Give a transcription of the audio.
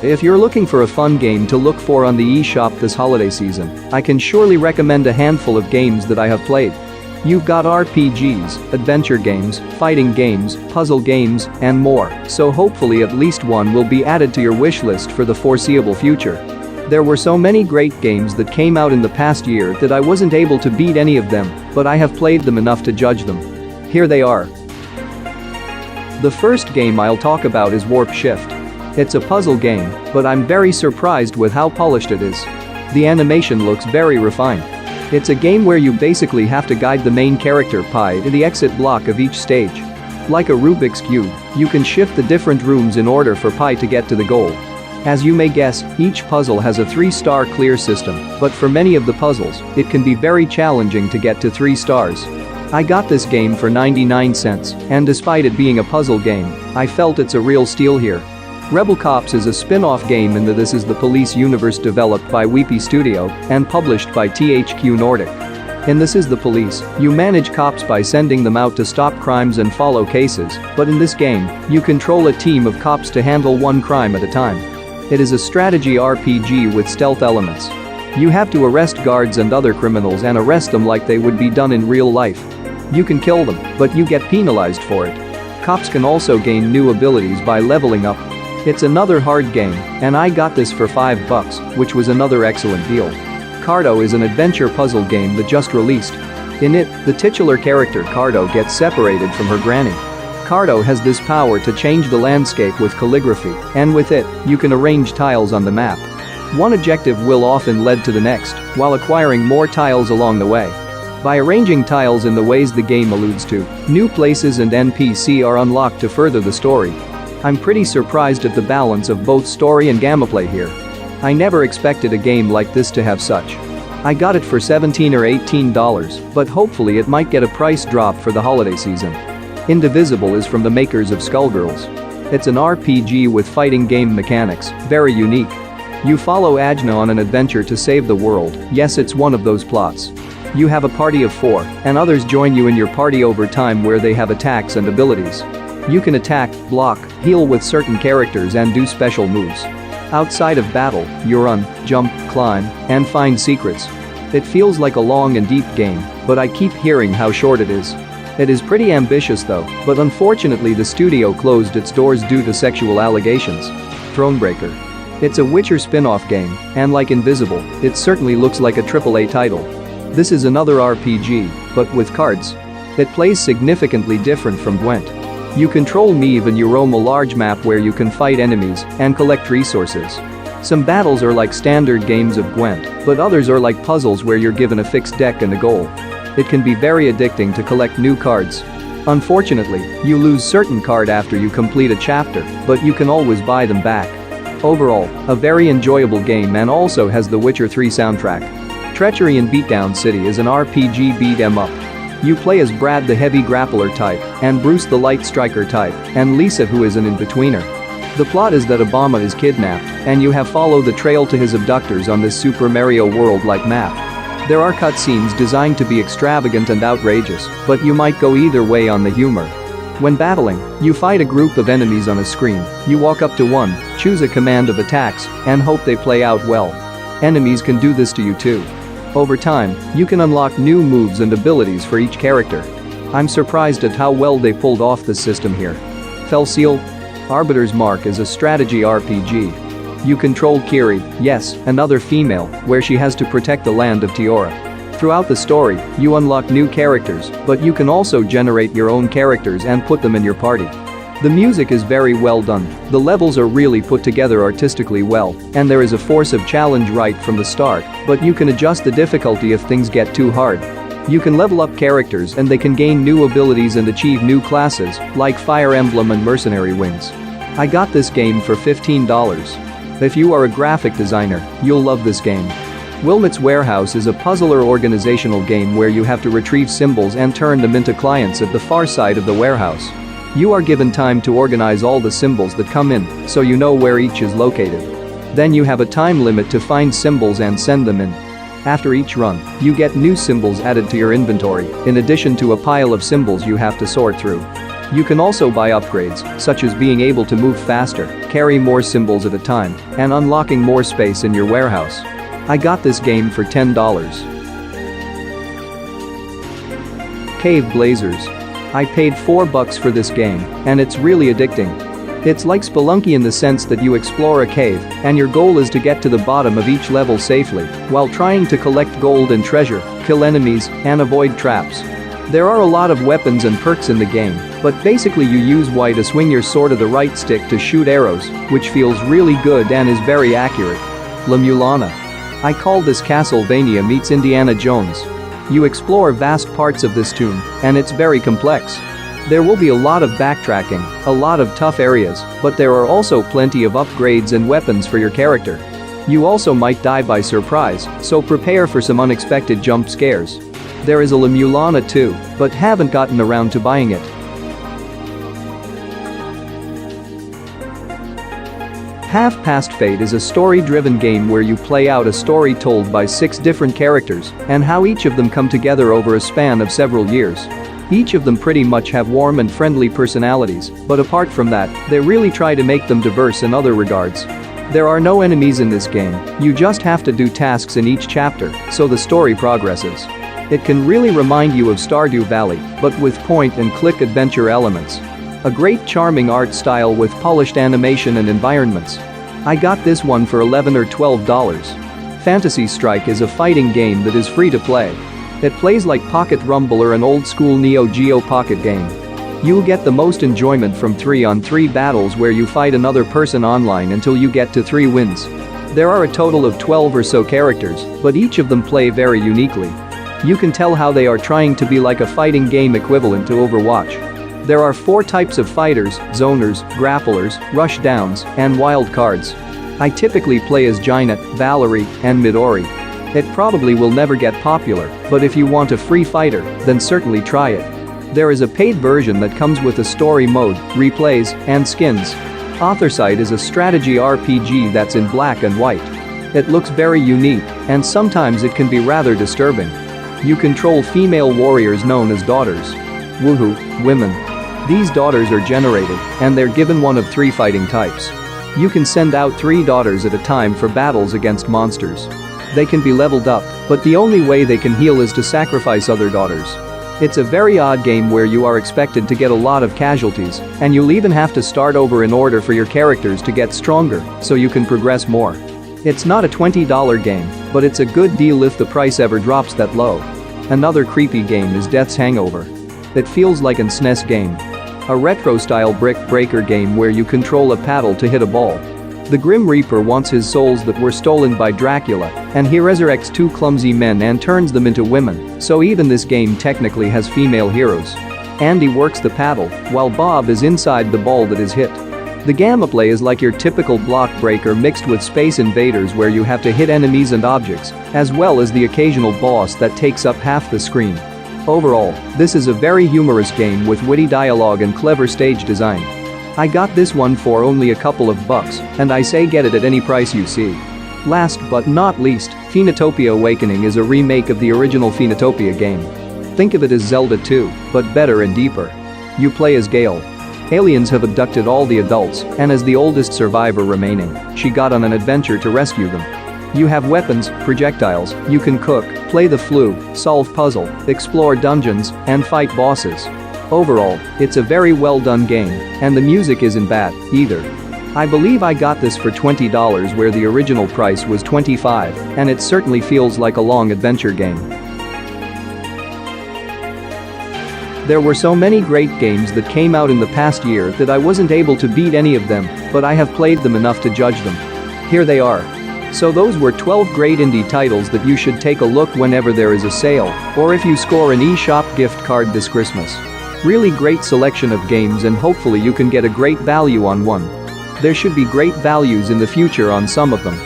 If you're looking for a fun game to look for on the eShop this holiday season, I can surely recommend a handful of games that I have played. You've got RPGs, adventure games, fighting games, puzzle games, and more, so hopefully at least one will be added to your wishlist for the foreseeable future. There were so many great games that came out in the past year that I wasn't able to beat any of them, but I have played them enough to judge them. Here they are. The first game I'll talk about is Warp Shift. It's a puzzle game, but I'm very surprised with how polished it is. The animation looks very refined. It's a game where you basically have to guide the main character Pi to the exit block of each stage. Like a Rubik's Cube, you can shift the different rooms in order for Pi to get to the goal. As you may guess, each puzzle has a 3-star clear system, but for many of the puzzles, it can be very challenging to get to 3 stars. I got this game for 99 cents, and despite it being a puzzle game, I felt it's a real steal here. Rebel Cops is a spin-off game in that this is the police universe developed by Weepy Studio and published by THQ Nordic. In This Is the Police, you manage cops by sending them out to stop crimes and follow cases, but in this game, you control a team of cops to handle one crime at a time. It is a strategy RPG with stealth elements. You have to arrest guards and other criminals and arrest them like they would be done in real life. You can kill them, but you get penalized for it. Cops can also gain new abilities by leveling up. It's another hard game, and I got this for $5, which was another excellent deal. Carto is an adventure puzzle game that just released. In it, the titular character Carto gets separated from her granny. Carto has this power to change the landscape with calligraphy, and with it, you can arrange tiles on the map. One objective will often lead to the next, while acquiring more tiles along the way. By arranging tiles in the ways the game alludes to, new places and NPC are unlocked to further the story. I'm pretty surprised at the balance of both story and gameplay here. I never expected a game like this to have such. I got it for $17 or $18, but hopefully it might get a price drop for the holiday season. Indivisible is from the makers of Skullgirls. It's an RPG with fighting game mechanics, very unique. You follow Ajna on an adventure to save the world. Yes, it's one of those plots. You have a party of 4, and others join you in your party over time where they have attacks and abilities. You can attack, block, heal with certain characters and do special moves. Outside of battle, you run, jump, climb, and find secrets. It feels like a long and deep game, but I keep hearing how short it is. It is pretty ambitious though, but unfortunately the studio closed its doors due to sexual allegations. Thronebreaker. It's a Witcher spin-off game, and like Invisible, it certainly looks like a AAA title. This is another RPG, but with cards. It plays significantly different from Gwent. You control Neve and you roam a large map where you can fight enemies and collect resources. Some battles are like standard games of Gwent, but others are like puzzles where you're given a fixed deck and a goal. It can be very addicting to collect new cards. Unfortunately, you lose certain card after you complete a chapter, but you can always buy them back. Overall, a very enjoyable game and also has the Witcher 3 soundtrack. Treachery in Beatdown City is an RPG beat 'em up. You play as Brad the heavy grappler type, and Bruce the light striker type, and Lisa who is an in-betweener. The plot is that Obama is kidnapped, and you have followed the trail to his abductors on this Super Mario World-like map. There are cutscenes designed to be extravagant and outrageous, but you might go either way on the humor. When battling, you fight a group of enemies on a screen, you walk up to one, choose a command of attacks, and hope they play out well. Enemies can do this to you too. Over time, you can unlock new moves and abilities for each character. I'm surprised at how well they pulled off this system here. Felseal. Arbiter's Mark is a strategy RPG. You control Kiri, yes, another female, where she has to protect the land of Tiora. Throughout the story, you unlock new characters, but you can also generate your own characters and put them in your party. The music is very well done, the levels are really put together artistically well, and there is a force of challenge right from the start, but you can adjust the difficulty if things get too hard. You can level up characters and they can gain new abilities and achieve new classes, like Fire Emblem and Mercenary Wings. I got this game for $15. If you are a graphic designer, you'll love this game. Wilmot's Warehouse is a puzzle or organizational game where you have to retrieve symbols and turn them into clients at the far side of the warehouse. You are given time to organize all the symbols that come in, so you know where each is located. Then you have a time limit to find symbols and send them in. After each run, you get new symbols added to your inventory, in addition to a pile of symbols you have to sort through. You can also buy upgrades, such as being able to move faster, carry more symbols at a time, and unlocking more space in your warehouse. I got this game for $10. Caveblazers. I paid $4 for this game, and it's really addicting. It's like Spelunky in the sense that you explore a cave, and your goal is to get to the bottom of each level safely, while trying to collect gold and treasure, kill enemies, and avoid traps. There are a lot of weapons and perks in the game, but basically you use Y to swing your sword of the right stick to shoot arrows, which feels really good and is very accurate. La-Mulana. I call this Castlevania meets Indiana Jones. You explore vast parts of this tomb, and it's very complex. There will be a lot of backtracking, a lot of tough areas, but there are also plenty of upgrades and weapons for your character. You also might die by surprise, so prepare for some unexpected jump scares. There is a La-Mulana too, but haven't gotten around to buying it. Half Past Fate is a story-driven game where you play out a story told by 6 different characters and how each of them come together over a span of several years. Each of them pretty much have warm and friendly personalities, but apart from that, they really try to make them diverse in other regards. There are no enemies in this game, you just have to do tasks in each chapter, so the story progresses. It can really remind you of Stardew Valley, but with point-and-click adventure elements. A great charming art style with polished animation and environments. I got this one for $11 or $12. Fantasy Strike is a fighting game that is free to play. It plays like Pocket Rumble or an old-school Neo Geo Pocket game. You'll get the most enjoyment from 3-on-3 battles where you fight another person online until you get to 3 wins. There are a total of 12 or so characters, but each of them play very uniquely. You can tell how they are trying to be like a fighting game equivalent to Overwatch. There are 4 types of fighters: zoners, grapplers, rushdowns, and wild cards. I typically play as Giant, Valerie, and Midori. It probably will never get popular, but if you want a free fighter, then certainly try it. There is a paid version that comes with a story mode, replays, and skins. Othercide is a strategy RPG that's in black and white. It looks very unique, and sometimes it can be rather disturbing. You control female warriors known as daughters. Woohoo, women. These daughters are generated, and they're given one of 3 fighting types. You can send out 3 daughters at a time for battles against monsters. They can be leveled up, but the only way they can heal is to sacrifice other daughters. It's a very odd game where you are expected to get a lot of casualties, and you'll even have to start over in order for your characters to get stronger, so you can progress more. It's not a $20 game, but it's a good deal if the price ever drops that low. Another creepy game is Death's Hangover. It feels like an SNES game. A retro-style brick breaker game where you control a paddle to hit a ball. The Grim Reaper wants his souls that were stolen by Dracula, and he resurrects 2 clumsy men and turns them into women, so even this game technically has female heroes. Andy works the paddle, while Bob is inside the ball that is hit. The gameplay is like your typical block breaker mixed with Space Invaders where you have to hit enemies and objects, as well as the occasional boss that takes up half the screen. Overall, this is a very humorous game with witty dialogue and clever stage design. I got this one for only a couple of bucks, and I say get it at any price you see. Last but not least, Phoenotopia Awakening is a remake of the original Phoenotopia game. Think of it as Zelda 2, but better and deeper. You play as Gale. Aliens have abducted all the adults, and as the oldest survivor remaining, she got on an adventure to rescue them. You have weapons, projectiles, you can cook, play the flute, solve puzzle, explore dungeons, and fight bosses. Overall, it's a very well done game, and the music isn't bad, either. I believe I got this for $20 where the original price was $25, and it certainly feels like a long adventure game. There were so many great games that came out in the past year that I wasn't able to beat any of them, but I have played them enough to judge them. Here they are. So those were 12 great indie titles that you should take a look whenever there is a sale, or if you score an eShop gift card this Christmas. Really great selection of games, and hopefully you can get a great value on one. There should be great values in the future on some of them.